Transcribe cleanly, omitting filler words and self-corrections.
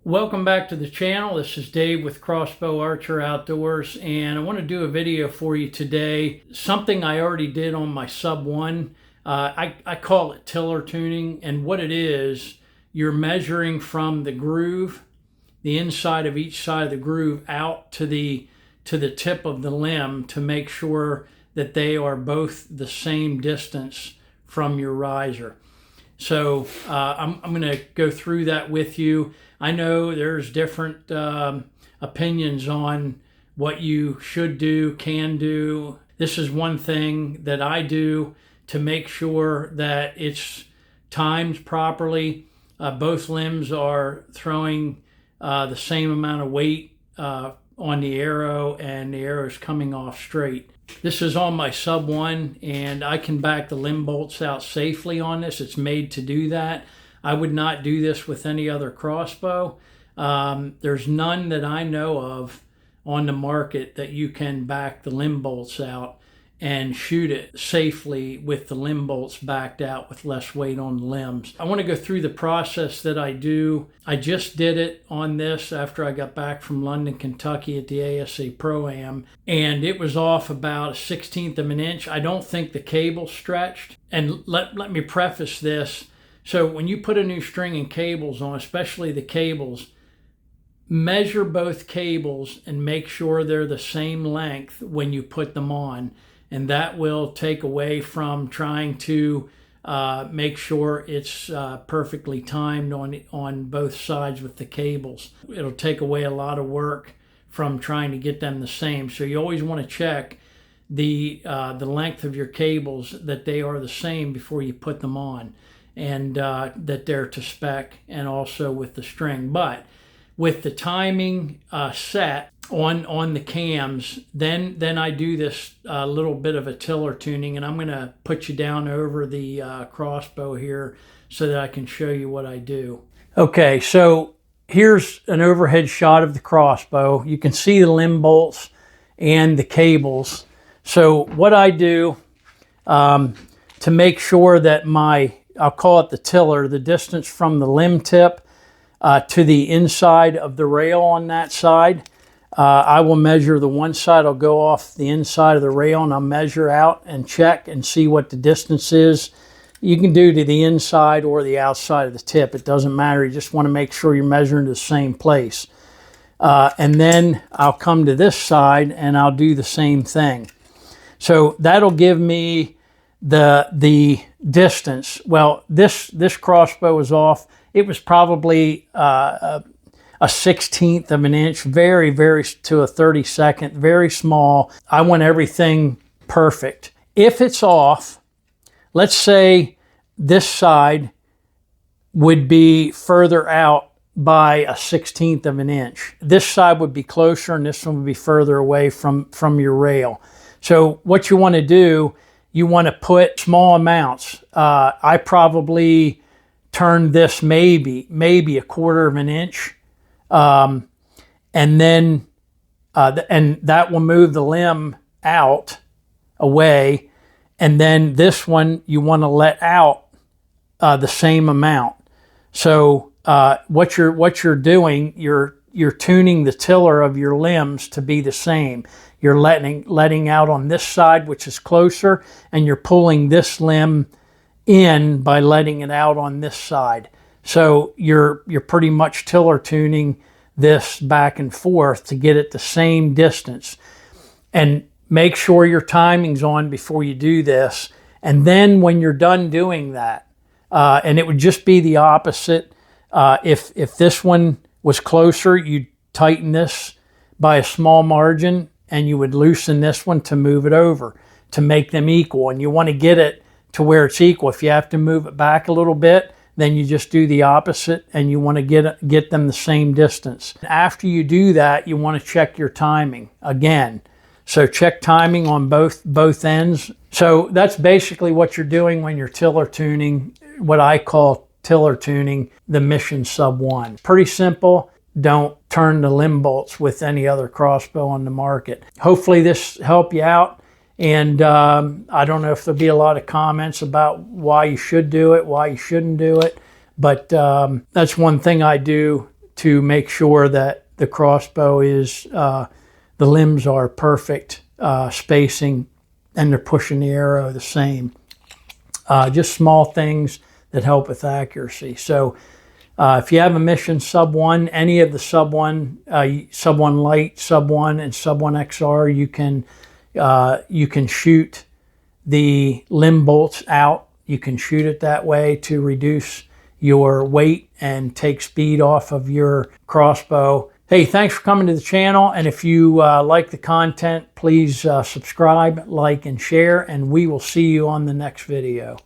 Welcome back to the channel. This is Dave with Crossbow Archer Outdoors, and I want to do a video for you today. Something I already did on my sub 1. I call it tiller tuning, and what it is, you're measuring from the groove, the inside of each side of the groove, out to the tip of the limb to make sure that they are both the same distance from your riser. So I'm going to go through that with you. I know there's different opinions on what you should do, can do. This is one thing that I do to make sure that it's timed properly. Both limbs are throwing the same amount of weight on the arrow, and the arrow is coming off straight. This is on my sub 1, and I can back the limb bolts out safely on this. It's made to do that. I would not do this with any other crossbow. There's none that I know of on the market that you can back the limb bolts out and shoot it safely with the limb bolts backed out with less weight on the limbs. I want to go through the process that I do. I just did it on this after I got back from London, Kentucky at the ASA Pro-Am, and it was off about 1/16 of an inch. I don't think the cable stretched. And let me preface this. So when you put a new string and cables on, especially the cables, measure both cables and make sure they're the same length when you put them on. And that will take away from trying to make sure it's perfectly timed on both sides with the cables. It'll take away a lot of work from trying to get them the same. So you always want to check the length of your cables, that they are the same before you put them on, and that they're to spec, and also with the string. But with the timing set on the cams, then I do this little bit of a tiller tuning, and I'm going to put you down over the crossbow here so that I can show you what I do. Okay, so here's an overhead shot of the crossbow. You can see the limb bolts and the cables. So what I do to make sure that I'll call it the tiller, the distance from the limb tip to the inside of the rail on that side, I will measure the one side. I'll go off the inside of the rail and I'll measure out and check and see what the distance is. You can do to the inside or the outside of the tip. It doesn't matter. You just want to make sure you're measuring to the same place. And then I'll come to this side and I'll do the same thing. So that'll give me the distance. Well, this crossbow was off. It was probably a 1/16 of an inch, very to a 32nd, very small. I want everything perfect. If it's off, let's say this side would be further out by a 1/16 of an inch. This side would be closer, and this one would be further away from your rail. So what you want to do, you want to put small amounts. I probably turned this maybe a 1/4 of an inch. And then and that will move the limb out away. And then this one you want to let out the same amount. So what you're doing, you're tuning the tiller of your limbs to be the same. You're letting out on this side, which is closer, and you're pulling this limb in by letting it out on this side. So you're pretty much tiller tuning this back and forth to get it the same distance. And make sure your timing's on before you do this. And then when you're done doing that, and it would just be the opposite. If this one was closer, you'd tighten this by a small margin, and you would loosen this one to move it over to make them equal. And you want to get it to where it's equal. If you have to move it back a little bit, then you just do the opposite, and you want to get them the same distance. After you do that, you want to check your timing again. So check timing on both ends. So that's basically what you're doing when you're tiller tuning, what I call tiller tuning the Mission Sub 1. Pretty simple. Don't turn the limb bolts with any other crossbow on the market. Hopefully this helped you out. And I don't know if there'll be a lot of comments about why you should do it, why you shouldn't do it. But that's one thing I do to make sure that the crossbow is, the limbs are perfect spacing and they're pushing the arrow the same. Just small things that help with accuracy. So if you have a mission sub 1, any of the sub 1, sub 1 lite, sub 1, and sub 1 XR, you can shoot the limb bolts out. You can shoot it that way to reduce your weight and take speed off of your crossbow. Hey, thanks for coming to the channel. And if you like the content, please subscribe, like, and share. And we will see you on the next video.